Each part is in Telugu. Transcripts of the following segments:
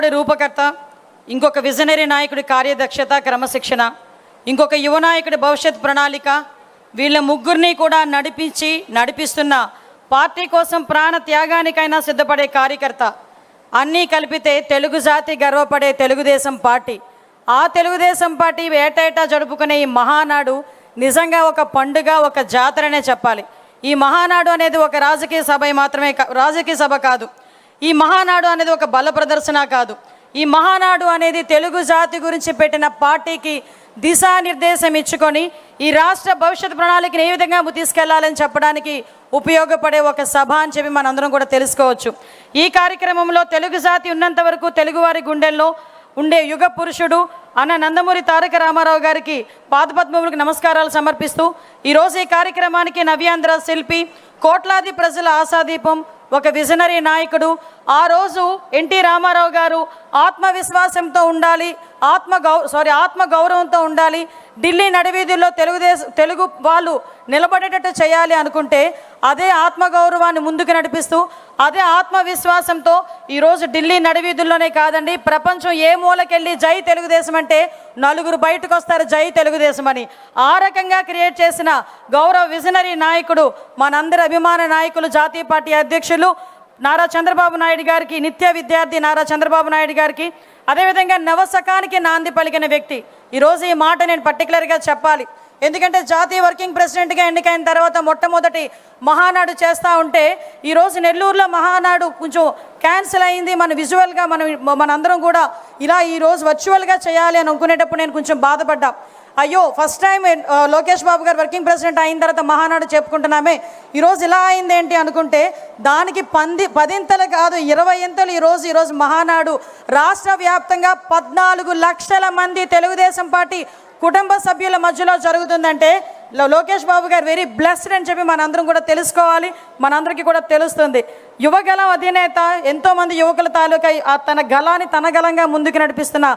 రూపకర్త, ఇంకొక విజనరీ నాయకుడి కార్యదక్షత, క్రమశిక్షణ, ఇంకొక యువ నాయకుడి భవిష్యత్ ప్రణాళిక, వీళ్ళ ముగ్గురిని కూడా నడిపిస్తున్న పార్టీ కోసం ప్రాణ త్యాగానికైనా సిద్ధపడే కార్యకర్త, అన్నీ కలిపితే తెలుగు జాతి గర్వపడే తెలుగుదేశం పార్టీ. ఆ తెలుగుదేశం పార్టీ ఏటేటా జరుపుకునే ఈ మహానాడు నిజంగా ఒక పండుగ, ఒక జాతరనే చెప్పాలి. ఈ మహానాడు అనేది ఒక రాజకీయ సభ కాదు. ఈ మహానాడు అనేది ఒక బల ప్రదర్శన కాదు. ఈ మహానాడు అనేది తెలుగు జాతి గురించి పెట్టిన పార్టీకి దిశానిర్దేశం ఇచ్చుకొని ఈ రాష్ట్ర భవిష్యత్ ప్రణాళికను ఏ విధంగా తీసుకెళ్లాలని చెప్పడానికి ఉపయోగపడే ఒక సభ అని చెప్పి మనందరం కూడా తెలుసుకోవచ్చు. ఈ కార్యక్రమంలో తెలుగు జాతి ఉన్నంత వరకు తెలుగువారి గుండెల్లో ఉండే యుగ పురుషుడు అన్న నందమూరి తారక రామారావు గారికి పాదపద్మములకు నమస్కారాలు సమర్పిస్తూ ఈరోజు ఈ కార్యక్రమానికి నవ్యాంధ్ర శిల్పి, కోట్లాది ప్రజల ఆశాదీపం, ఒక విజనరీ నాయకుడు, ఆ రోజు ఎన్టీ రామారావు గారు ఆత్మవిశ్వాసంతో ఉండాలి, ఆత్మ గౌరవంతో ఉండాలి, ఢిల్లీ నడివీధుల్లో తెలుగు వాళ్ళు నిలబడేటట్టు చేయాలి అనుకుంటే అదే ఆత్మగౌరవాన్ని ముందుకు నడిపిస్తూ అదే ఆత్మవిశ్వాసంతో ఈరోజు ఢిల్లీ నడివీధుల్లోనే కాదండి, ప్రపంచం ఏ మూలకెళ్ళి జై తెలుగుదేశం అంటే నలుగురు బయటకు వస్తారు జై తెలుగుదేశం అని. ఆ రకంగా క్రియేట్ చేసిన గౌరవ విజనరీ నాయకుడు, మనందరి అభిమాన నాయకులు, జాతీయ పార్టీ అధ్యక్షులు నారా చంద్రబాబు నాయుడు గారికి, నిత్య విద్యార్థి నారా చంద్రబాబు నాయుడు గారికి, అదేవిధంగా నవశకానికి నాంది పలికిన వ్యక్తి. ఈరోజు ఈ మాట నేను పర్టికులర్గా చెప్పాలి, ఎందుకంటే జాతీయ వర్కింగ్ ప్రెసిడెంట్గా ఎన్నికైన తర్వాత మొట్టమొదటి మహానాడు చేస్తూ ఉంటే ఈరోజు నెల్లూరులో మహానాడు కొంచెం క్యాన్సిల్ అయింది. విజువల్గా మనందరం కూడా ఇలా ఈరోజు వర్చువల్గా చేయాలి అని అనుకునేటప్పుడు నేను కొంచెం బాధపడ్డా. అయ్యో, ఫస్ట్ టైం లోకేష్ బాబు గారు వర్కింగ్ ప్రెసిడెంట్ అయిన తర్వాత మహానాడు చెప్పుకుంటున్నామే, ఈరోజు ఇలా అయింది ఏంటి అనుకుంటే దానికి 10 కాదు 20 ఈరోజు మహానాడు రాష్ట్ర వ్యాప్తంగా 14 లక్షల మంది తెలుగుదేశం పార్టీ కుటుంబ సభ్యుల మధ్యలో జరుగుతుందంటే లోకేష్ బాబు గారు వెరీ బ్లెస్డ్ అని చెప్పి మనందరం కూడా తెలుసుకోవాలి, మనందరికీ కూడా తెలుస్తుంది. యువగలం అధినేత, ఎంతోమంది యువకుల తాలూకా తన గలాన్ని తన గలంగా ముందుకు నడిపిస్తున్న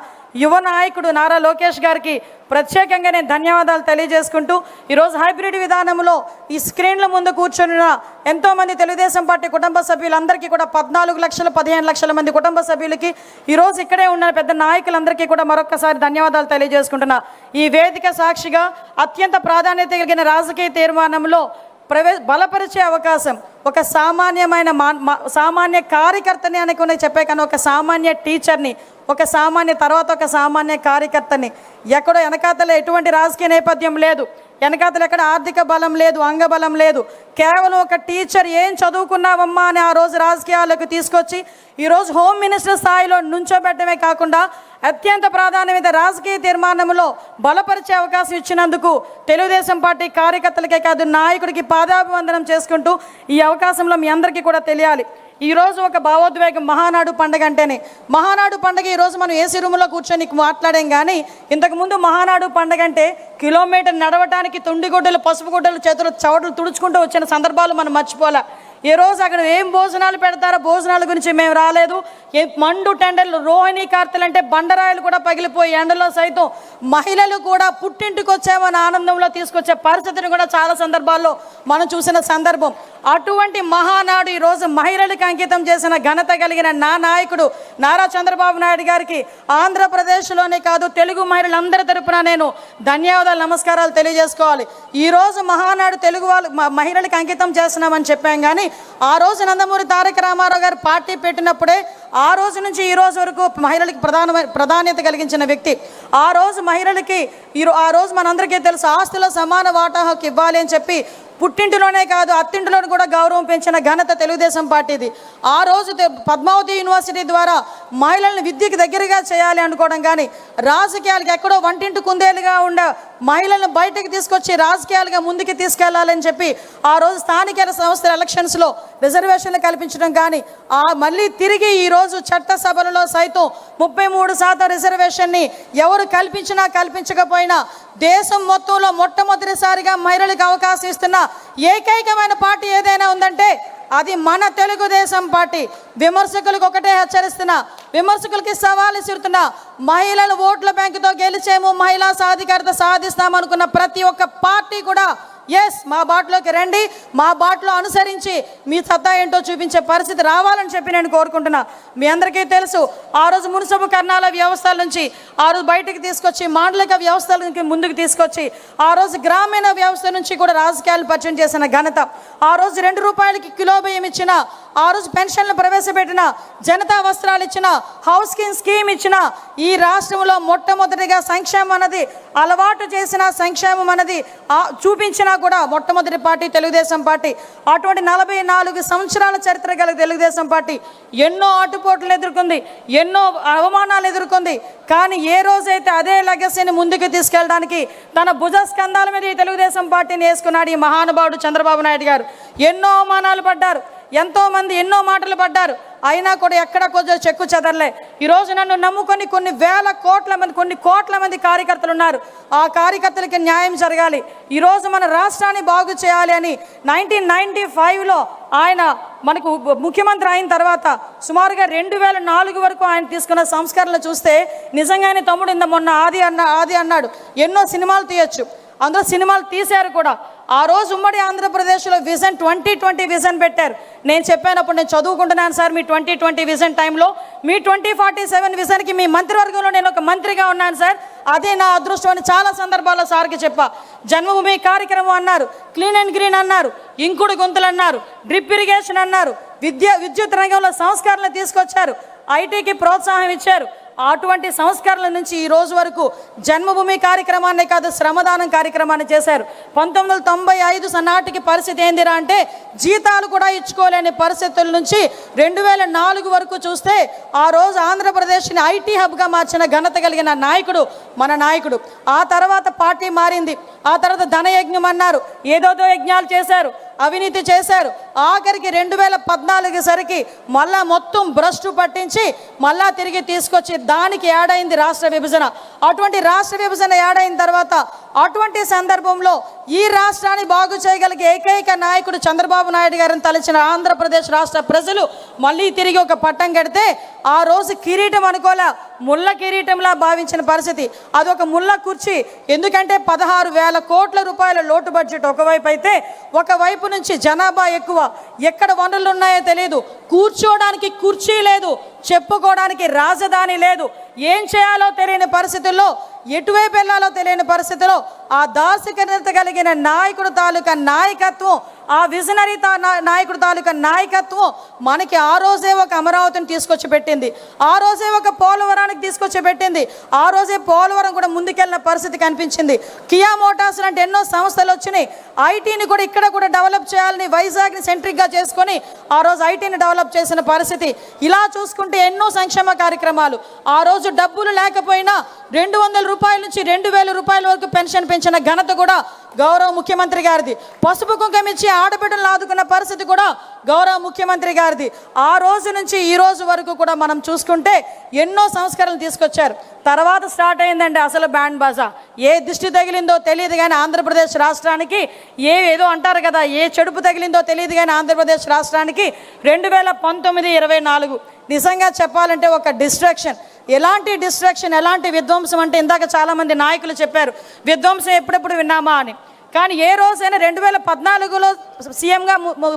యువ నాయకుడు నారా లోకేష్ గారికి ప్రత్యేకంగా నేను ధన్యవాదాలు తెలియజేసుకుంటూ ఈరోజు హైబ్రిడ్ విధానంలో ఈ స్క్రీన్ల ముందు కూర్చున్న ఎంతోమంది తెలుగుదేశం పార్టీ కుటుంబ సభ్యులందరికీ కూడా 14 లక్షల 15 లక్షల మంది కుటుంబ సభ్యులకి ఈరోజు ఇక్కడే ఉన్న పెద్ద నాయకులందరికీ కూడా మరొకసారి ధన్యవాదాలు తెలియజేసుకుంటున్నా. ఈ వేదిక సాక్షిగా అత్యంత ప్రాధాన్యత కలిగిన రాజకీయ తీర్మానంలో బలపరిచే అవకాశం, ఒక సామాన్య కార్యకర్తని అనుకుని చెప్పే కానీ ఒక సామాన్య టీచర్ని, ఒక సామాన్య కార్యకర్తని, ఎక్కడో వెనకాతల ఎటువంటి రాజకీయ నేపథ్యం లేదు, వెనకాతలు ఎక్కడ ఆర్థిక బలం లేదు, అంగబలం లేదు, కేవలం ఒక టీచర్ ఏం చదువుకున్నావమ్మా అని ఆ రోజు రాజకీయాలకు తీసుకొచ్చి ఈరోజు హోమ్ మినిస్టర్ స్థాయిలో నుంచోబెట్టడమే కాకుండా అత్యంత ప్రాధాన్యమైన రాజకీయ తీర్మానంలో బలపరిచే అవకాశం ఇచ్చినందుకు తెలుగుదేశం పార్టీ కార్యకర్తలకే కాదు నాయకుడికి పాదాభివందనం చేసుకుంటూ ఈ అవకాశంలో మీ అందరికీ కూడా తెలియాలి. ఈరోజు ఒక భావోద్వేగం మహానాడు పండుగ అంటేనే. మహానాడు పండుగ ఈరోజు మనం ఏసీ రూమ్లో కూర్చొని మాట్లాడాం, కానీ ఇంతకుముందు మహానాడు పండుగ అంటే కిలోమీటర్ నడవటానికి తుండిగుడ్డలు, పసుపు గుడ్డలు, చేతులు చవటలు తుడుచుకుంటూ వచ్చిన సందర్భాలు మనం మర్చిపోలే. ఈ రోజు అక్కడ ఏం భోజనాలు పెడతారో భోజనాల గురించి మేము రాలేదు. మండు టెండర్లు, రోహిణీ కార్తెలు అంటే బండరాయిలు కూడా పగిలిపోయి ఎండలో సైతం మహిళలు కూడా పుట్టింటికి వచ్చామని ఆనందంలో తీసుకొచ్చే పరిస్థితిని కూడా చాలా సందర్భాల్లో మనం చూసిన సందర్భం. అటువంటి మహానాడు ఈరోజు మహిళలకు అంకితం చేసిన ఘనత కలిగిన నా నాయకుడు నారా చంద్రబాబు నాయుడు గారికి ఆంధ్రప్రదేశ్లోనే కాదు తెలుగు మహిళలందరి తరపున నేను ధన్యవాదాలు, నమస్కారాలు తెలియజేసుకోవాలి. ఈరోజు మహానాడు తెలుగు మహిళలకు అంకితం చేస్తున్నామని చెప్పాం, కానీ ఆ రోజు నందమూరి తారక రామారావు గారు పార్టీ పెట్టినప్పుడే ఆ రోజు నుంచి ఈ రోజు వరకు మహిళలకి ప్రాధాన్యత కలిగించిన వ్యక్తి. ఆ రోజు మహిళలకి ఆ రోజు మనందరికీ తెలుసు, ఆస్తుల సమాన వాటా హక్కు ఇవ్వాలి అని చెప్పి పుట్టింటిలోనే కాదు అత్తింటిలోనే కూడా గౌరవం పెంచిన ఘనత తెలుగుదేశం పార్టీది. ఆ రోజు పద్మావతి యూనివర్సిటీ ద్వారా మహిళలను విద్యకు దగ్గరగా చేయాలి అనుకోవడం, కానీ రాజకీయాలకు ఎక్కడో వంటింటి కుందేలుగా ఉండే మహిళలను బయటకు తీసుకొచ్చి రాజకీయాలుగా ముందుకు తీసుకెళ్లాలని చెప్పి ఆ రోజు స్థానిక సంస్థల ఎలక్షన్స్లో రిజర్వేషన్లు కల్పించడం, కానీ మళ్ళీ తిరిగి ఈరోజు చట్టసభలలో సైతం 33% రిజర్వేషన్ని ఎవరు కల్పించకపోయినా దేశం మొత్తంలో మొట్టమొదటిసారిగా మహిళలకు అవకాశం ఇస్తున్న ఏకైకమైన పార్టీ ఏదైనా ఉందంటే అది మన తెలుగుదేశం పార్టీ. విమర్శకులకు ఒకటే హెచ్చరిస్తున్నా, విమర్శకులకి సవాల్ ఇస్తున్నా, మహిళల ఓట్ల బ్యాంకుతో గెలిచేమో మహిళా సాధికారత సాధిస్తామనుకున్న ప్రతి ఒక్క పార్టీ కూడా ఎస్, మా బాటలోకి రండి, మా బాటలో అనుసరించి మీ సత్తా ఏంటో చూపించే పరిస్థితి రావాలని చెప్పి నేను కోరుకుంటున్నా. మీ అందరికీ తెలుసు, ఆ రోజు మున్సిపల్ కర్ణాల వ్యవస్థల నుంచి ఆ రోజు బయటకు తీసుకొచ్చి మాండలిక వ్యవస్థల నుంచి ముందుకు తీసుకొచ్చి ఆ రోజు గ్రామీణ వ్యవస్థ నుంచి కూడా రాజకీయాలు పరిచయం చేసిన ఘనత, ఆ రోజు 2 రూపాయలకి కిలో బియ్యం ఇచ్చిన, ఆ రోజు పెన్షన్లు ప్రవేశపెట్టిన, జనతా వస్త్రాలు ఇచ్చిన, హౌస్ స్కీమ్ ఇచ్చిన, ఈ రాష్ట్రంలో మొట్టమొదటిగా సంక్షేమం అన్నది అలవాటు చేసిన, సంక్షేమం అన్నది చూపించినా కూడా మొట్టమొదటి పార్టీ తెలుగుదేశం పార్టీ. అటువంటి 44 సంవత్సరాల చరిత్ర గల తెలుగుదేశం పార్టీ ఎన్నో ఆటుపోట్లు ఎదుర్కొంది, ఎన్నో అవమానాలు ఎదుర్కొంది. కానీ ఏ రోజైతే అదే లెగసీని ముందుకు తీసుకెళ్ళడానికి తన భుజస్కంధాల మీద ఈ తెలుగుదేశం పార్టీని వేసుకున్నాడు ఈ మహానుభావుడు చంద్రబాబు నాయుడు గారు. ఎన్నో అవమానాలు పడ్డారు, ఎంతోమంది ఎన్నో మాటలు పడ్డారు, అయినా కూడా ఎక్కడ కొంచెం చెక్కు చెదరలే. ఈరోజు నన్ను నమ్ముకొని కొన్ని కోట్ల మంది కార్యకర్తలు ఉన్నారు. ఆ కార్యకర్తలకి న్యాయం జరగాలి, ఈరోజు మన రాష్ట్రాన్ని బాగు చేయాలి అని 1995లో ఆయన మనకు ముఖ్యమంత్రి అయిన తర్వాత సుమారుగా 2004 వరకు ఆయన తీసుకున్న సంస్కరణలు చూస్తే నిజంగానే తమ్ముడు ఇంత మొన్న ఆది అన్నాడు ఎన్నో సినిమాలు తీయచ్చు, అందులో సినిమాలు తీశారు కూడా. ఆ రోజు ఉమ్మడి ఆంధ్రప్రదేశ్లో విజన్ 2020 విజన్ పెట్టారు. నేను చెప్పానప్పుడు నేను చదువుకుంటున్నాను సార్, మీ 2020 విజన్ టైంలో మీ 2047 విజన్కి మీ మంత్రివర్గంలో నేను ఒక మంత్రిగా ఉన్నాను సార్, అదే నా అదృష్టం అని చాలా సందర్భాల్లో సార్కి చెప్పా. జన్మభూమి కార్యక్రమం అన్నారు, క్లీన్ అండ్ గ్రీన్ అన్నారు, ఇంకుడు గొంతులు అన్నారు, డ్రిప్ ఇరిగేషన్ అన్నారు, విద్యుత్ రంగంలో సంస్కరణలు తీసుకొచ్చారు, ఐటీకి ప్రోత్సాహం ఇచ్చారు. అటువంటి సంస్కరణల నుంచి ఈ రోజు వరకు జన్మభూమి కార్యక్రమాన్ని కాదు, శ్రమదానం కార్యక్రమాన్ని చేశారు. 1995 నాటికి పరిస్థితి ఏందిరా అంటే జీతాలు కూడా ఇచ్చుకోలేని పరిస్థితుల నుంచి 2004 వరకు చూస్తే ఆ రోజు ఆంధ్రప్రదేశ్ని ఐటీ హబ్గా మార్చిన ఘనత కలిగిన నాయకుడు మన నాయకుడు. ఆ తర్వాత పార్టీ మారింది, ఆ తర్వాత ధనయజ్ఞం అన్నారు, ఏదోదో యజ్ఞాలు చేశారు, అవినీతి చేశారు. ఆఖరికి 2014 సరికి మళ్ళా మొత్తం భ్రష్టు పట్టించి మళ్ళా తిరిగి తీసుకొచ్చి దానికి యాడ్ అయింది రాష్ట్ర విభజన. అటువంటి రాష్ట్ర విభజన యాడ్ అయిన తర్వాత అటువంటి సందర్భంలో ఈ రాష్ట్రాన్ని బాగు చేయగలిగే ఏకైక నాయకుడు చంద్రబాబు నాయుడు గారిని తలచిన ఆంధ్రప్రదేశ్ రాష్ట్ర ప్రజలు మళ్ళీ తిరిగి ఒక పట్టం కడితే ఆ రోజు కిరీటం అనుకోలే, ముళ్ళ కిరీటంలా భావించిన పరిస్థితి. అదొక ముళ్ళ కుర్చీ. ఎందుకంటే 16,000 కోట్ల రూపాయల లోటు బడ్జెట్ ఒకవైపు అయితే, ఒకవైపు నుంచి జనాభా ఎక్కువ, ఎక్కడ వనరులు ఉన్నాయో తెలియదు, కూర్చోడానికి కుర్చీ లేదు, చెప్పుకోవడానికి రాజధాని లేదు, ఏం చేయాలో తెలియని పరిస్థితుల్లో, ఎటువైపు వెళ్ళాలో తెలియని పరిస్థితిలో ఆ దార్శనికత కలిగిన నాయకుడు తాలూకా నాయకత్వం, ఆ విజనరీ నాయకుడు తాలూకా నాయకత్వం మనకి ఆ రోజే ఒక అమరావతిని తీసుకొచ్చి పెట్టింది, ఆ రోజే ఒక పోలవరానికి తీసుకొచ్చి పెట్టింది, ఆ రోజే పోలవరం కూడా ముందుకెళ్ళిన పరిస్థితి కనిపించింది. కియా మోటార్స్ లాంటి ఎన్నో సంస్థలు వచ్చినాయి, ఐటీని కూడా ఇక్కడ కూడా డెవలప్ చేయాలని వైజాగ్ని సెంట్రిక్గా చేసుకొని ఆ రోజు ఐటీని డెవలప్ చేసిన పరిస్థితి. ఇలా చూసుకుంటే ఎన్నో సంక్షేమ కార్యక్రమాలు. ఆ రోజు డబ్బులు లేకపోయినా 200 రూపాయల నుంచి 2,000 రూపాయల వరకు పెన్షన్ పెంచిన ఘనత కూడా గౌరవ ముఖ్యమంత్రి గారిది. పసుపు కుంకుమ ఇచ్చి ఆడబిడ్డలు ఆదుకున్న పరిస్థితి కూడా గౌరవ ముఖ్యమంత్రి గారిది. ఆ రోజు నుంచి ఈ రోజు వరకు కూడా మనం చూసుకుంటే ఎన్నో సంస్కరణలు తీసుకొచ్చారు. తర్వాత స్టార్ట్ అయిందండి అసలు బ్యాండ్ బాజా. ఏ దిష్టి తగిలిందో తెలియదు కానీ ఆంధ్రప్రదేశ్ రాష్ట్రానికి ఏదో అంటారు కదా, ఏ చెడుపు తగిలిందో తెలియదు కానీ ఆంధ్రప్రదేశ్ రాష్ట్రానికి 2019-24 నిజంగా చెప్పాలంటే ఒక డిస్ట్రాక్షన్. ఎలాంటి డిస్ట్రాక్షన్, ఎలాంటి విధ్వంసం అంటే ఇందాక చాలామంది నాయకులు చెప్పారు విధ్వంసం ఎప్పుడెప్పుడు విన్నామా అని. కానీ ఏ రోజైనా 2014లో సీఎంగా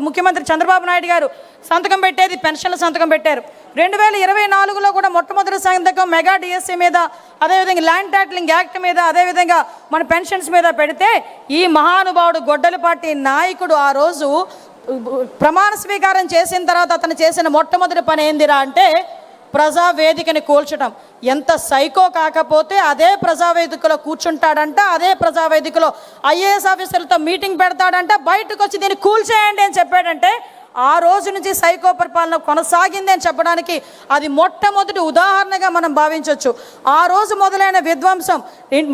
ముఖ్యమంత్రి చంద్రబాబు నాయుడు గారు సంతకం పెట్టేది పెన్షన్ల సంతకం పెట్టారు. 2024లో కూడా మొట్టమొదటి సంతకం మెగా డిఎస్సీ మీద, అదేవిధంగా ల్యాండ్ టైటిలింగ్ యాక్ట్ మీద, అదేవిధంగా మన పెన్షన్స్ మీద పెడితే ఈ మహానుభావుడు గొడ్డలిపాటి నాయకుడు ఆ రోజు ప్రమాణ స్వీకారం చేసిన తర్వాత అతను చేసిన మొట్టమొదటి పని ఏందిరా అంటే ప్రజావేదికని కూల్చడం. ఎంత సైకో కాకపోతే అదే ప్రజావేదికలో కూర్చుంటాడంట, అదే ప్రజావేదికలో ఐఏఎస్ ఆఫీసర్లతో మీటింగ్ పెడతాడంట, బయటకు వచ్చి దీన్ని కూల్చేయండి అని చెప్పాడంటే ఆ రోజు నుంచి సైకో పరిపాలన కొనసాగింది అని చెప్పడానికి అది మొట్టమొదటి ఉదాహరణగా మనం భావించవచ్చు. ఆ రోజు మొదలైన విధ్వంసం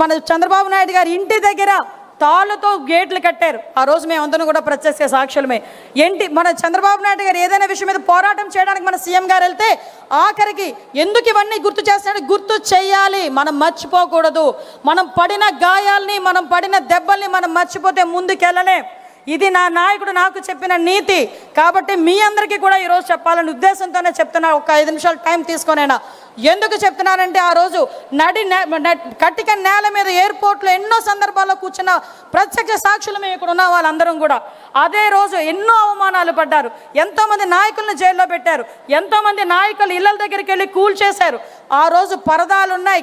మన చంద్రబాబు నాయుడు గారి ఇంటి దగ్గర తాళ్ళతో గేట్లు కట్టారు. ఆ రోజు మేమందరం కూడా ప్రత్యక్ష సాక్షులమే. మన చంద్రబాబు నాయుడు గారు ఏదైనా విషయం మీద పోరాటం చేయడానికి మన సీఎం గారు వెళ్తే ఆఖరికి ఎందుకు ఇవన్నీ గుర్తు చేస్తున్నాడు, గుర్తు చేయాలి, మనం మర్చిపోకూడదు. మనం పడిన గాయాల్ని, మనం పడిన దెబ్బల్ని మనం మర్చిపోతే ముందుకెళ్ళలే. ఇది నా నాయకుడు నాకు చెప్పిన నీతి. కాబట్టి మీ అందరికీ కూడా ఈరోజు చెప్పాలని ఉద్దేశంతోనే చెప్తున్నా. ఒక 5 నిమిషాలు టైం తీసుకొనైనా ఎందుకు చెప్తున్నానంటే ఆ రోజు కట్టిక నేల మీద ఎయిర్పోర్ట్లో ఎన్నో సందర్భాల్లో కూర్చున్న ప్రత్యక్ష సాక్షులు మేము ఇక్కడ ఉన్న వాళ్ళందరం కూడా అదే రోజు ఎన్నో అవమానాలు పడ్డారు. ఎంతోమంది నాయకులను జైల్లో పెట్టారు. ఎంతోమంది నాయకులు ఇళ్ళ దగ్గరికి వెళ్ళి కూల్ చేశారు. ఆ రోజు పరదాలు ఉన్నాయి,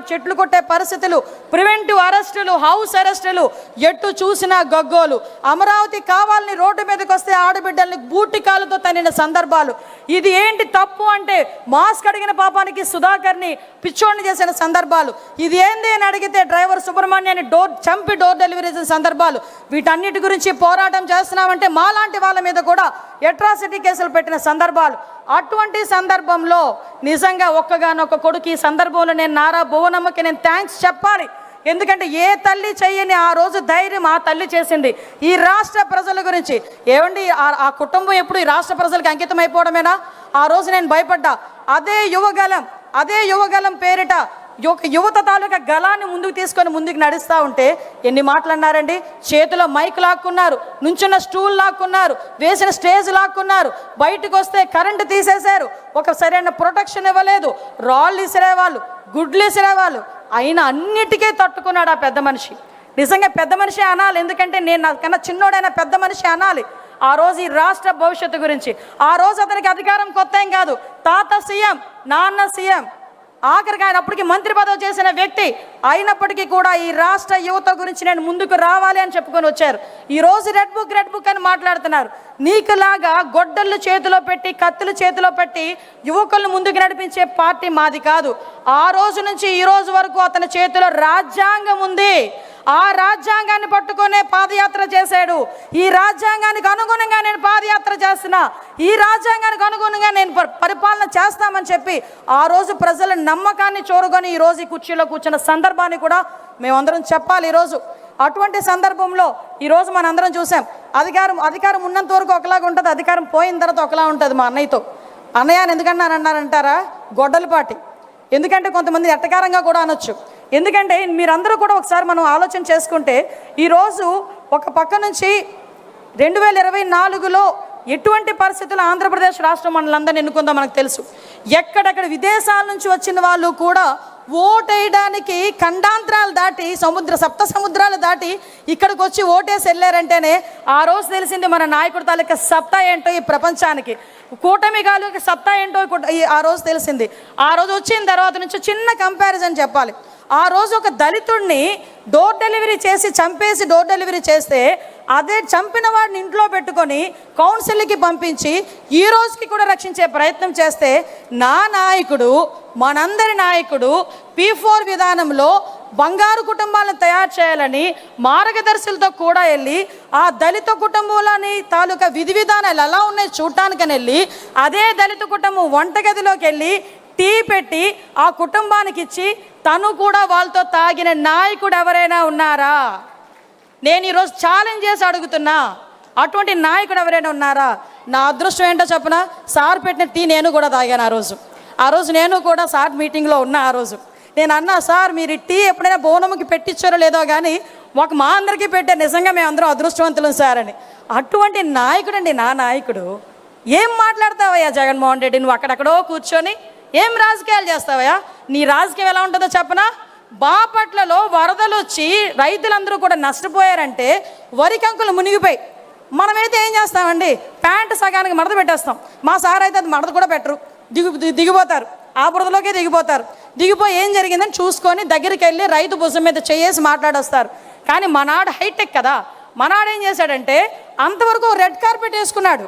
చెట్లు కొట్టే పరిస్థితులు, ప్రివెంటివ్ అరెస్టులు, హౌస్ అరెస్టులు, ఎట్టు చూసినా గగ్గోలు. అమరావతి కావాలని రోడ్డు మీదకి వస్తే ఆడబిడ్డల్ని బూటి కాలుతో తన్నిన సందర్భాలు. ఇది ఏంటి తప్పు అంటే మాస్క్ అడిగిన పాపానికి సుధాకర్ని పిచ్చోడిని చేసిన సందర్భాలు. ఇది ఏంది అని అడిగితే డ్రైవర్ సుబ్రహ్మణ్యాన్ని చంపి డోర్ డెలివరీ చేసిన సందర్భాలు. వీటన్నిటి గురించి పోరాటం చేస్తున్నామంటే మాలాంటి వాళ్ళ మీద కూడా అట్రాసిటీ కేసులు పెట్టిన సందర్భాలు. అటువంటి సందర్భంలో నిజంగా ఒక్కగానొక్క కొడుకు ఈ సందర్భంలో నేను నారా భువనమ్మకి నేను థ్యాంక్స్ చెప్పాలి. ఎందుకంటే ఏ తల్లి చెయ్యని ఆ రోజు ధైర్యం ఆ తల్లి చేసింది ఈ రాష్ట్ర ప్రజల గురించి. ఏమండి ఆ కుటుంబం ఎప్పుడు ఈ రాష్ట్ర ప్రజలకు అంకితం అయిపోవడమేనా? ఆ రోజు నేను భయపడ్డా. అదే యువగలం పేరిట యువత తాలూకా గలాన్ని ముందుకు నడుస్తూ ఉంటే ఎన్ని మాటలు అన్నారండి. చేతిలో మైక్ లాక్కున్నారు, నుంచున్న స్టూల్ లాక్కున్నారు, వేసిన స్టేజ్ లాక్కున్నారు, బయటకు వస్తే కరెంటు తీసేశారు, ఒక సరైన ప్రొటెక్షన్ ఇవ్వలేదు, రాళ్ళు ఇసిరేవాళ్ళు, గుడ్లు ఇసిరేవాళ్ళు. అయినా అన్నిటికీ తట్టుకున్నాడు ఆ పెద్ద మనిషి. నిజంగా పెద్ద మనిషి అనాలి, ఎందుకంటే నేను నాకన్నా చిన్నోడైనా పెద్ద మనిషి అనాలి. ఆ రోజు ఈ రాష్ట్ర భవిష్యత్తు గురించి ఆ రోజు అతనికి అధికారం కొత్త ఏం కాదు. తాత సీఎం, నాన్న సీఎం, ఆఖరికి ఆయన అప్పటికి మంత్రి పదవి చేసిన వ్యక్తి అయినప్పటికీ కూడా ఈ రాష్ట్ర యువత గురించి నేను ముందుకు రావాలి అని చెప్పుకొని వచ్చారు. ఈరోజు రెడ్ బుక్ అని మాట్లాడుతున్నారు. నీకులాగా గొడ్డళ్ళు చేతిలో పెట్టి కత్తులు చేతిలో పెట్టి యువకులను ముందుకు నడిపించే పార్టీ మాది కాదు. ఆ రోజు నుంచి ఈ రోజు వరకు అతని చేతిలో రాజ్యాంగం ఉంది. ఆ రాజ్యాంగాన్ని పట్టుకునే పాదయాత్ర చేశాడు. ఈ రాజ్యాంగానికి అనుగుణంగా నేను పాదయాత్ర చేస్తున్నా, ఈ రాజ్యాంగానికి అనుగుణంగా నేను పరిపాలన చేస్తామని చెప్పి ఆ రోజు ప్రజల నమ్మకాన్ని చూరగొని ఈరోజు ఈ కుర్చీలో కూర్చున్న సందర్భాన్ని కూడా మేమందరం చెప్పాలి. ఈరోజు అటువంటి సందర్భంలో ఈరోజు మనందరం చూసాం. అధికారం ఉన్నంత వరకు ఒకలాగా ఉంటుంది, అధికారం పోయిన తర్వాత ఒకలా ఉంటుంది. మా అన్నయ్యతో అన్నయ్య ఎందుకన్నారంటారా గొడ్డలపాటి, ఎందుకంటే కొంతమంది ఎట్టకారంగా కూడా అనొచ్చు. ఎందుకంటే మీరందరూ కూడా ఒకసారి మనం ఆలోచన చేసుకుంటే ఈరోజు ఒక పక్క నుంచి 2024లో ఎటువంటి పరిస్థితులు ఆంధ్రప్రదేశ్ రాష్ట్రం మనలందరినీ ఎన్నుకుందో మనకు తెలుసు. ఎక్కడెక్కడ విదేశాల నుంచి వచ్చిన వాళ్ళు కూడా ఓటేయడానికి ఖండాంతరాలు దాటి సప్త సముద్రాలు దాటి ఇక్కడికి వచ్చి ఓటేసి వెళ్ళారంటేనే ఆ రోజు తెలిసింది మన నాయకుడి తాలూకా సత్తా ఏంటో ఈ ప్రపంచానికి, కూటమి తాలూకా సత్తా ఏంటో ఆ రోజు తెలిసింది. ఆ రోజు వచ్చిన తర్వాత నుంచి చిన్న కంపారిజన్ చెప్పాలి. ఆ రోజు ఒక దళితుడిని డోర్ డెలివరీ చేసి చంపేసి డోర్ డెలివరీ చేస్తే అదే చంపిన వాడిని ఇంట్లో పెట్టుకొని కౌన్సిల్కి పంపించి ఈ రోజుకి కూడా రక్షించే ప్రయత్నం చేస్తే నా నాయకుడు, మనందరి నాయకుడు P4 విధానంలో బంగారు కుటుంబాలను తయారు చేయాలని మార్గదర్శులతో కూడా వెళ్ళి ఆ దళిత కుటుంబాలని తాలూకా విధి విధానాలు ఎలా ఉన్నాయి చూడటానికని వెళ్ళి అదే దళిత కుటుంబం వంటగదిలోకి వెళ్ళి టీ పెట్టి ఆ కుటుంబానికి ఇచ్చి తను కూడా వాళ్ళతో తాగిన నాయకుడు ఎవరైనా ఉన్నారా? నేను ఈరోజు ఛాలెంజ్ చేసి అడుగుతున్నా, అటువంటి నాయకుడు ఎవరైనా ఉన్నారా? నా అదృష్టం ఏంటో చెప్పనా, సార్ పెట్టిన టీ నేను కూడా తాగాను. ఆ రోజు నేను కూడా సార్ మీటింగ్లో ఉన్నా. ఆ రోజు నేను అన్నా, సార్ మీరు ఈ టీ ఎప్పుడైనా బోనముకి పెట్టించారో లేదో కానీ మా అందరికీ పెట్టారు, నిజంగా మేము అందరం అదృష్టవంతులం సార్ అని. అటువంటి నాయకుడు అండి నా నాయకుడు. ఏం మాట్లాడతావయ్యా జగన్మోహన్ రెడ్డి, నువ్వు అక్కడెక్కడో కూర్చొని ఏం రాజకీయాలు చేస్తావయ్యా? నీ రాజకీయం ఎలా ఉంటుందో చెప్పనా? బాపట్లలో వరదలు వచ్చి రైతులందరూ కూడా నష్టపోయారంటే వరి కంకులు మునిగిపోయి మనమైతే ఏం చేస్తామండి, ప్యాంటు సగానికి మడత పెట్టేస్తాం. మా సార్ అయితే అది మడత కూడా పెట్టరు, దిగిపోతారు, ఆ బురదలోకే దిగిపోయి ఏం జరిగిందని చూసుకొని దగ్గరికి వెళ్ళి రైతు భుజం మీద చేసి మాట్లాడొస్తారు. కానీ మనాడు హైటెక్ కదా, మనాడు ఏం చేశాడంటే అంతవరకు రెడ్ కార్పెట్ వేసుకున్నాడు.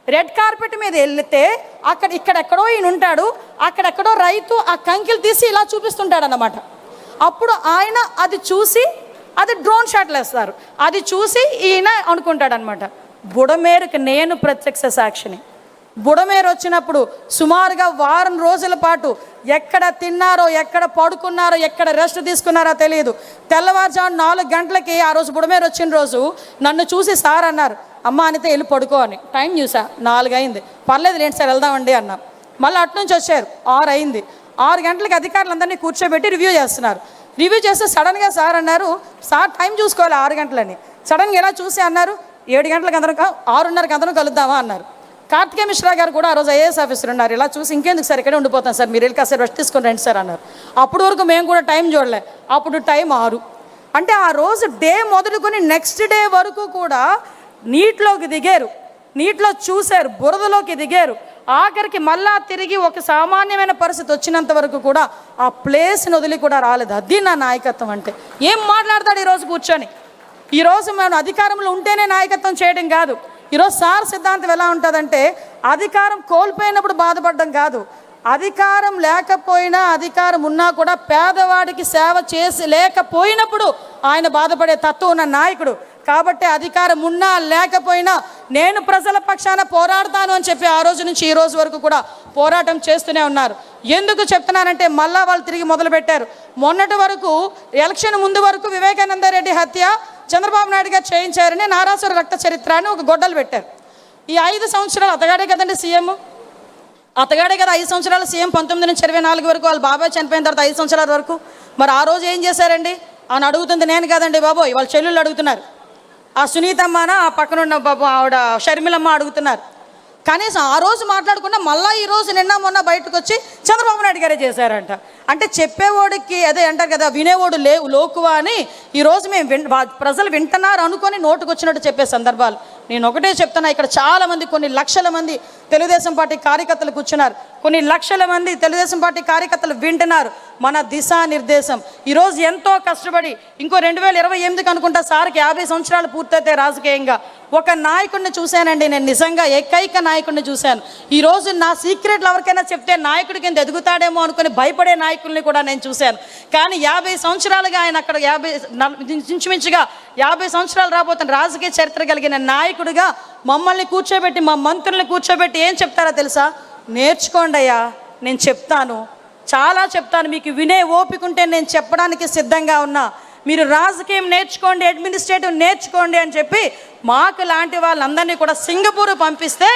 రెడ్ కార్పెట్ మీద వెళ్తే ఇక్కడెక్కడో ఈయన ఉంటాడు, అక్కడెక్కడో రైతు ఆ కంకిలు తీసి ఇలా చూపిస్తుంటాడు అన్నమాట. అప్పుడు ఆయన అది చూసి అది డ్రోన్ షాట్లు వేస్తారు, అది చూసి ఈయన అనుకుంటాడనమాట. బుడమేరుకి నేను ప్రత్యక్ష సాక్షిని. బుడమేరు వచ్చినప్పుడు సుమారుగా వారం రోజుల పాటు ఎక్కడ తిన్నారో, ఎక్కడ పడుకున్నారో, ఎక్కడ రెస్ట్ తీసుకున్నారో తెలియదు. తెల్లవారుజాము 4 గంటలకి ఆ రోజు బుడమేరు వచ్చిన రోజు నన్ను చూసి సార్ అన్నారు, అమ్మ అనితే వెళ్ళి పడుకో అని. టైం చూసా 4 అయింది, పర్లేదు లేండి సార్ వెళ్దామండి అన్నా. మళ్ళీ అట్నుంచి వచ్చారు 6 అయింది. 6 గంటలకి అధికారులందరినీ కూర్చోబెట్టి రివ్యూ చేస్తున్నారు. రివ్యూ చేస్తే సడన్గా సార్ అన్నారు, సార్ టైం చూసుకోవాలి 6 గంటలని. సడన్గా ఎలా చూసి అన్నారు, 7 గంటలకు అందరం 6:30కి అందరం కలుద్దామా అన్నారు. కార్తికేయ మిశ్రా గారు కూడా ఆ రోజు ఐఏఎస్ ఆఫీసర్ ఉన్నారు. ఇలా చూసి ఇంకెందుకు సార్ ఇక్కడే ఉండిపోతాం సార్, మీరు వెళ్ళి కాసేపు రెస్ట్ తీసుకొని రండి సార్ అన్నారు. అప్పటి వరకు మేము కూడా టైం చూడలే. అప్పుడు టైం 6. అంటే ఆ రోజు డే మొదలుకొని నెక్స్ట్ డే వరకు కూడా నీటిలోకి దిగారు, నీటిలో చూశారు, బురదలోకి దిగారు. ఆఖరికి మళ్ళా తిరిగి ఒక సామాన్యమైన పరిస్థితి వచ్చినంత వరకు కూడా ఆ ప్లేస్ని వదిలి కూడా రాలేదు. అది నా నాయకత్వం అంటే. ఏం మాట్లాడతాడు ఈరోజు కూర్చొని? ఈరోజు మనం అధికారంలో ఉంటేనే నాయకత్వం చేయడం కాదు. ఈరోజు సార్ సిద్ధాంతం ఎలా ఉంటుందంటే, అధికారం కోల్పోయినప్పుడు బాధపడడం కాదు, అధికారం లేకపోయినా అధికారం ఉన్నా కూడా పేదవాడికి సేవ చేసి లేకపోయినప్పుడు ఆయన బాధపడే తత్వం ఉన్న నాయకుడు. కాబట్టి అధికారం ఉన్నా లేకపోయినా నేను ప్రజల పక్షాన పోరాడతాను అని చెప్పి ఆ రోజు నుంచి ఈ రోజు వరకు కూడా పోరాటం చేస్తూనే ఉన్నారు. ఎందుకు చెప్తున్నానంటే మళ్ళా వాళ్ళు తిరిగి మొదలుపెట్టారు. మొన్నటి వరకు ఎలక్షన్ ముందు వరకు వివేకానందరెడ్డి హత్య చంద్రబాబు నాయుడు గారు చేయించారని నారాసుర రక్త చరిత్ర అని ఒక గొడ్డలు పెట్టారు. ఈ 5 సంవత్సరాలు అతగాడే కదండి సీఎం, అతగాడే కదా 5 సంవత్సరాలు సీఎం. 19 నుంచి 24 వరకు వాళ్ళ బాబాయ్ చనిపోయిన తర్వాత 5 సంవత్సరాల వరకు. మరి ఆ రోజు ఏం చేశారండి అని అడుగుతుంది నేను కాదండి బాబోయ్, వాళ్ళ చెల్లెళ్ళు అడుగుతున్నారు. ఆ సునీతమ్మన ఆ పక్కనున్న బాబు ఆవిడ షర్మిలమ్మ అడుగుతున్నారు. కనీసం ఆ రోజు మాట్లాడకుండా మళ్ళీ ఈ రోజు నిన్న మొన్న బయటకు వచ్చి చంద్రబాబు నాయుడు గారే చేశారంట. అంటే చెప్పేవాడికి అదే అంటారు కదా, వినేవాడు లోకువా అని. ఈరోజు మేము ప్రజలు వింటున్నారు అనుకొని నోటుకు వచ్చినట్టు చెప్పే సందర్భాలు. నేను ఒకటే చెప్తున్నా, ఇక్కడ చాలామంది కొన్ని లక్షల మంది తెలుగుదేశం పార్టీ కార్యకర్తలు కూర్చున్నారు, కొన్ని లక్షల మంది తెలుగుదేశం పార్టీ కార్యకర్తలు వింటున్నారు మన దిశానిర్దేశం. ఈరోజు ఎంతో కష్టపడి ఇంకో 2028కి అనుకుంటా సార్కి 50 సంవత్సరాలు పూర్తయితే రాజకీయంగా ఒక నాయకుడిని చూశానండి నేను, నిజంగా ఏకైక నాయకుడిని చూశాను. ఈరోజు నా సీక్రెట్లు ఎవరికైనా చెప్తే నాయకుడి కింద ఎదుగుతాడేమో అనుకుని భయపడే నాయకుల్ని కూడా నేను చూశాను. కానీ 50 సంవత్సరాలుగా ఆయన అక్కడ ఇంచుమించుగా 50 సంవత్సరాలు రాబోతున్న రాజకీయ చరిత్ర కలిగిన నాయకుడిగా మమ్మల్ని కూర్చోబెట్టి, మా మంత్రుల్ని కూర్చోబెట్టి ఏం చెప్తారో తెలుసా? నేర్చుకోండి అయ్యా, నేను చెప్తాను, చాలా చెప్తాను, మీకు వినే ఓపిక ఉంటే నేను చెప్పడానికి సిద్ధంగా ఉన్నా, మీరు రాజకీయం నేర్చుకోండి, అడ్మినిస్ట్రేటివ్ నేర్చుకోండి అని చెప్పి మాకు లాంటి వాళ్ళందరినీ కూడా సింగపూర్ పంపిస్తే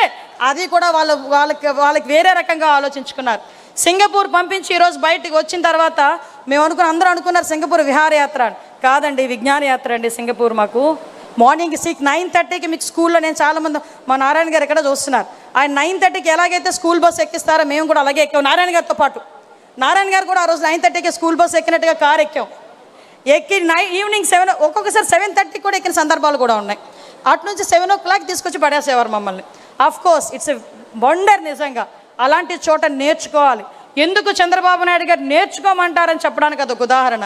అది కూడా వాళ్ళకి వేరే రకంగా ఆలోచించుకున్నారు. సింగపూర్ పంపించి ఈరోజు బయటకు వచ్చిన తర్వాత మేము అందరూ అనుకున్నారు సింగపూర్ విహారయాత్ర అని. కాదండి, విజ్ఞాన యాత్ర అండి సింగపూర్. మాకు మార్నింగ్ 9:30కి మీకు స్కూల్లో, నేను చాలామంది మా నారాయణ గారు ఎక్కడ చూస్తున్నారు, ఆయన 9:30కి ఎలాగైతే స్కూల్ బస్ ఎక్కిస్తారో మేము కూడా అలాగే ఎక్కాం నారాయణ గారితో పాటు. నారాయణ గారు కూడా ఆ రోజు 9:30కి స్కూల్ బస్ ఎక్కినట్టుగా కారు ఎక్కాం. ఎక్కి ఈవినింగ్ 7, ఒక్కొక్కసారి 7:30కి కూడా ఎక్కిన సందర్భాలు కూడా ఉన్నాయి. అటు నుంచి 7 o'clock తీసుకొచ్చి పడేసేవారు మమ్మల్ని. ఆఫ్కోర్స్ ఇట్స్ ఎ వండర్ నిజంగా. అలాంటి చోట నేర్చుకోవాలి. ఎందుకు చంద్రబాబు నాయుడు గారు నేర్చుకోమంటారని చెప్పడానికి అదొక ఉదాహరణ.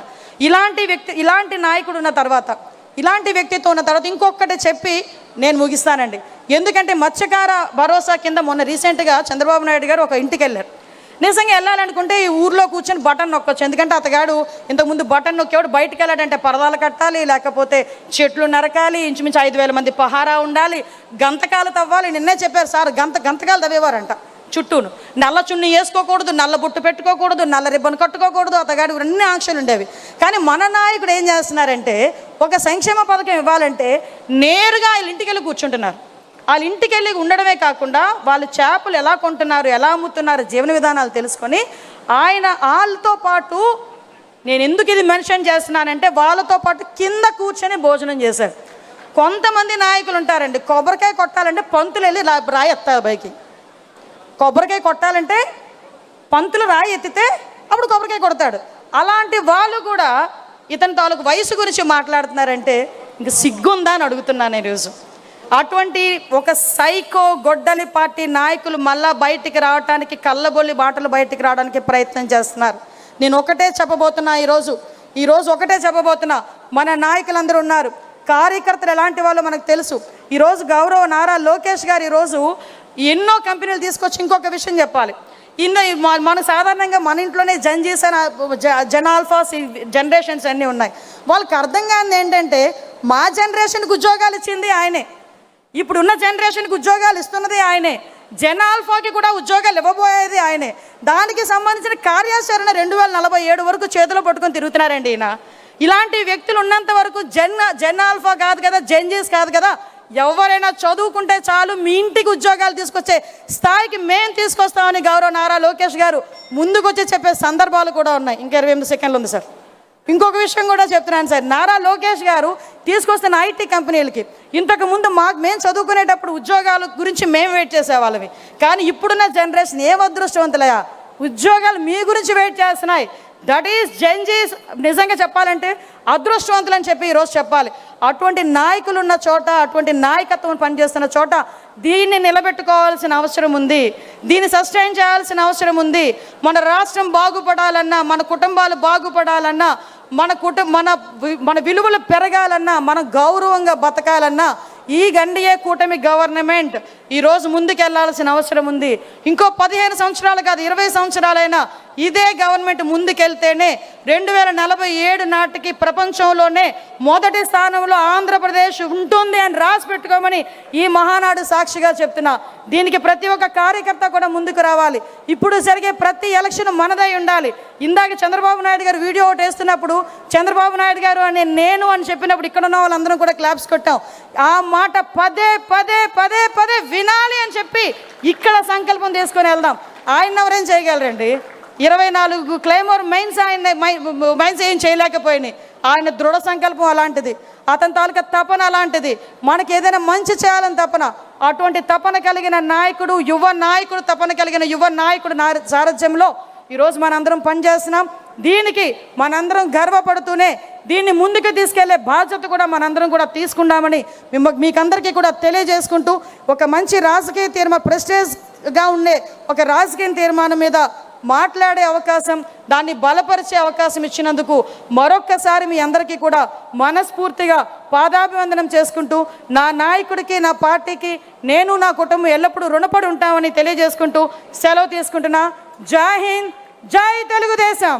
ఇలాంటి నాయకుడు ఉన్న తర్వాత, ఇలాంటి వ్యక్తిత్వం ఉన్న తర్వాత ఇంకొకటి చెప్పి నేను ముగిస్తానండి. ఎందుకంటే మత్స్యకార భరోసా కింద మొన్న రీసెంట్గా చంద్రబాబు నాయుడు గారు ఒక ఇంటికి వెళ్ళారు. నిజంగా వెళ్ళాలనుకుంటే ఈ ఊర్లో కూర్చొని బటన్ నొక్కొచ్చు. ఎందుకంటే అతగాడు ఇంతకుముందు బటన్ నొక్కేవాడు బయటకు వెళ్ళాడంటే పరదాలు కట్టాలి, లేకపోతే చెట్లు నరకాలి, ఇంచుమించు 5,000 మంది పహారా ఉండాలి, గంతకాలు తవ్వాలి. నిన్నే చెప్పారు సార్, గంతకాలు తవ్వేవారంట చుట్టూను. నల్ల చున్ని వేసుకోకూడదు, నల్ల బుట్టు పెట్టుకోకూడదు, నల్ల రిబ్బన్ కట్టుకోకూడదు, అతగాడు అన్ని ఆంక్షలు ఉండేవి. కానీ మన నాయకుడు ఏం చేస్తున్నారంటే, ఒక సంక్షేమ పథకం ఇవ్వాలంటే నేరుగా వాళ్ళ ఇంటికి వెళ్ళి కూర్చుంటున్నారు. వాళ్ళ ఇంటికి వెళ్ళి ఉండడమే కాకుండా వాళ్ళు చేపలు ఎలా కొంటున్నారు, ఎలా అమ్ముతున్నారు, జీవన విధానాలు తెలుసుకొని ఆయన వాళ్ళతో పాటు, నేను ఎందుకు ఇది మెన్షన్ చేస్తున్నానంటే వాళ్ళతో పాటు కింద కూర్చొని భోజనం చేశారు. కొంతమంది నాయకులు ఉంటారండి, కొబ్బరికాయ కొట్టాలంటే పంతులు వెళ్ళి రాయి ఎత్తారు పైకి. కొబ్బరికాయ కొట్టాలంటే పంతులు రాయి ఎత్తితే అప్పుడు కొబ్బరికాయ కొడతాడు. అలాంటి వాళ్ళు కూడా ఇతని తాలూకు వయసు గురించి మాట్లాడుతున్నారంటే ఇంక సిగ్గుందా అని అడుగుతున్నాను ఈరోజు. అటువంటి ఒక సైకో గొడ్డలి పార్టీ నాయకులు మళ్ళా బయటికి రావడానికి, కళ్ళబొల్లి బాటలు బయటికి రావడానికి ప్రయత్నం చేస్తున్నారు. నేను ఒకటే చెప్పబోతున్నా ఈరోజు ఒకటే చెప్పబోతున్నా. మన నాయకులందరూ ఉన్నారు, కార్యకర్తలు ఎలాంటి వాళ్ళు మనకు తెలుసు. ఈరోజు గౌరవ నారా లోకేష్ గారు ఈరోజు ఎన్నో కంపెనీలు తీసుకొచ్చి, ఇంకొక విషయం చెప్పాలి, మన సాధారణంగా మన ఇంట్లోనే జన్ ఆల్ఫా జనరేషన్స్ అన్నీ ఉన్నాయి. వాళ్ళకి అర్థం కానిది ఏంటంటే మా జనరేషన్కి ఉద్యోగాలు ఇచ్చింది ఆయనే, ఇప్పుడున్న జనరేషన్కి ఉద్యోగాలు ఇస్తున్నది ఆయనే, జన్ ఆల్ఫాకి కూడా ఉద్యోగాలు ఇవ్వబోయేది ఆయనే. దానికి సంబంధించిన కార్యాచరణ 2047 వరకు చేతిలో పట్టుకొని తిరుగుతున్నారండి ఈయన. ఇలాంటి వ్యక్తులు ఉన్నంత వరకు జన్ ఆల్ఫా కాదు కదా, జెన్జీస్ కాదు కదా, ఎవరైనా చదువుకుంటే చాలు మీ ఇంటికి ఉద్యోగాలు తీసుకొచ్చే స్థాయికి మేము తీసుకొస్తామని గౌరవ నారా లోకేష్ గారు ముందుకొచ్చి చెప్పే సందర్భాలు కూడా ఉన్నాయి. ఇంకా 28 సెకండ్లు ఉంది సార్. ఇంకొక విషయం కూడా చెప్తున్నాను సార్, నారా లోకేష్ గారు తీసుకొస్తున్న ఐటీ కంపెనీలకి ఇంతకుముందు మేము చదువుకునేటప్పుడు ఉద్యోగాల గురించి మేము వెయిట్ చేసేవాళ్ళవి, కానీ ఇప్పుడున్న జనరేషన్ ఏం అదృష్టవంతులయ్యా, ఉద్యోగాలు మీ గురించి వెయిట్ చేస్తున్నాయి. దట్ ఈస్ జెన్జీస్ నిజంగా చెప్పాలంటే అదృష్టవంతులు అని చెప్పి ఈరోజు చెప్పాలి. అటువంటి నాయకులు ఉన్న చోట, అటువంటి నాయకత్వం పనిచేస్తున్న చోట దీన్ని నిలబెట్టుకోవాల్సిన అవసరం ఉంది, దీన్ని సస్టైన్ చేయాల్సిన అవసరం ఉంది. మన రాష్ట్రం బాగుపడాలన్నా, మన కుటుంబాలు బాగుపడాలన్నా, మన విలువలు పెరగాలన్నా, మనం గౌరవంగా బతకాలన్నా ఈ ఎన్డీఏ కూటమి గవర్నమెంట్ ఈరోజు ముందుకెళ్లాల్సిన అవసరం ఉంది. ఇంకో 15 సంవత్సరాలు కాదు, 20 సంవత్సరాలైనా ఇదే గవర్నమెంట్ ముందుకెళ్తేనే 2047 నాటికి ప్రపంచంలోనే మొదటి స్థానంలో ఆంధ్రప్రదేశ్ ఉంటుంది అని రాసి పెట్టుకోమని ఈ మహానాడు సాక్షిగా చెప్తున్నా. దీనికి ప్రతి ఒక్క కార్యకర్త కూడా ముందుకు రావాలి. ఇప్పుడు జరిగే ప్రతి ఎలక్షన్ మనదై ఉండాలి. ఇందాక చంద్రబాబు నాయుడు గారు వీడియో ఒకటి వేస్తున్నప్పుడు చంద్రబాబు నాయుడు గారు నేను అని చెప్పినప్పుడు ఇక్కడ ఉన్న వాళ్ళందరం కూడా క్లాప్స్ కొట్టాం. ఆ మాట పదే పదే పదే పదే వినాలి అని చెప్పి ఇక్కడ సంకల్పం తీసుకొని వెళ్దాం. ఆయన ఎవరేం చేయగలరండి? 24 క్లైమోర్ మైన్స్ ఏం చేయలేకపోయినాయి. ఆయన దృఢ సంకల్పం అలాంటిది, అతని తాలూకా తపన అలాంటిది. మనకి ఏదైనా మంచి చేయాలని తపన, అటువంటి తపన కలిగిన నాయకుడు, తపన కలిగిన యువ నాయకుడు సారథ్యంలో ఈరోజు మనందరం పనిచేస్తున్నాం. దీనికి మనందరం గర్వపడుతూనే దీన్ని ముందుకు తీసుకెళ్లే బాధ్యత కూడా మనందరం కూడా తీసుకుందామని మీకందరికీ కూడా తెలియజేసుకుంటూ, ఒక మంచి రాజకీయ తీర్మానం, ప్రెస్టేజ్గా ఉండే ఒక రాజకీయ తీర్మానం మీద మాట్లాడే అవకాశం, దాన్ని బలపరిచే అవకాశం ఇచ్చినందుకు మరొక్కసారి మీ అందరికీ కూడా మనస్ఫూర్తిగా పాదాభివందనం చేసుకుంటూ, నా నాయకుడికి, నా పార్టీకి నేను, నా కుటుంబం ఎల్లప్పుడూ రుణపడి ఉంటామని తెలియజేసుకుంటూ సెలవు తీసుకుంటున్నా. జై హింద్, జై తెలుగుదేశం.